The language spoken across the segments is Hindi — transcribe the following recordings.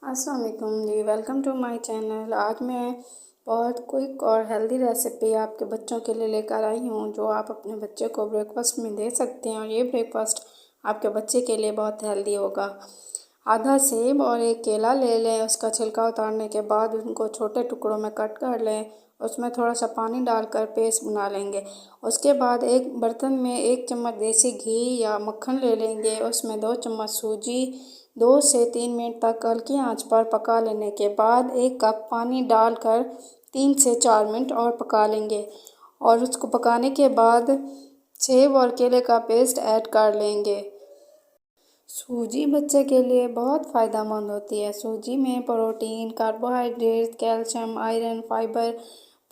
अस्सलाम वालेकुम जी, वेलकम टू माय चैनल। आज मैं बहुत क्विक और हेल्दी रेसिपी आपके बच्चों के लिए लेकर आई हूँ जो आप अपने बच्चे को ब्रेकफास्ट में दे सकते हैं और ये ब्रेकफास्ट आपके बच्चे के लिए बहुत हेल्दी होगा। आधा सेब और एक केला ले लें। उसका छिलका उतारने के बाद उनको छोटे टुकड़ों में कट कर लें। उसमें थोड़ा सा पानी डालकर पेस्ट बना लेंगे। उसके बाद एक बर्तन में 1 चम्मच देसी घी या मक्खन ले लेंगे। उसमें 2 चम्मच सूजी 2 से 3 मिनट तक हल्की आंच पर पका लेने के बाद 1 कप पानी डालकर 3 से 4 मिनट और पका लेंगे और उसको पकाने के बाद सेब और केले का पेस्ट ऐड कर लेंगे। सूजी बच्चे के लिए बहुत फ़ायदेमंद होती है। सूजी में protein, carbohydrate, calcium, iron, fibre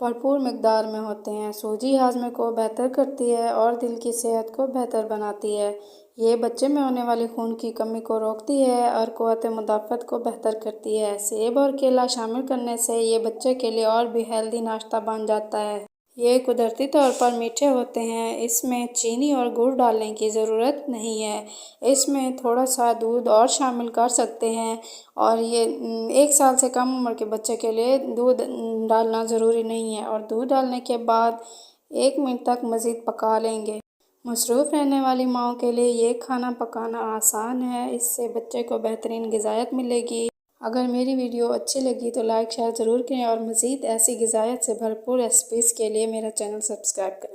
भरपूर मिकदार में होते हैं। सूजी हाजमे को बेहतर करती है और दिल की सेहत को बेहतर बनाती है। ये बच्चे में होने वाली खून की कमी को रोकती है और क़ुव्वत मुदाफ़त को बेहतर करती है। सेब और केला शामिल करने से ये बच्चे के लिए और भी हेल्दी नाश्ता बन जाता है। ये कुदरती तौर पर मीठे होते हैं। इसमें चीनी और गुड़ डालने की ज़रूरत नहीं है। इसमें थोड़ा सा दूध और शामिल कर सकते हैं और ये 1 साल से कम उम्र के बच्चे के लिए दूध डालना ज़रूरी नहीं है और दूध डालने के बाद 1 मिनट तक मज़ीद पका लेंगे। मसरूफ़ रहने वाली माँओं के लिए ये खाना पकाना आसान है। इससे बच्चे को बेहतरीन ग़िज़ायत मिलेगी। अगर मेरी वीडियो अच्छी लगी तो लाइक शेयर ज़रूर करें और मज़ीद ऐसी ग़िज़ायत से भरपूर रेसिपीज़ के लिए मेरा चैनल सब्सक्राइब करें।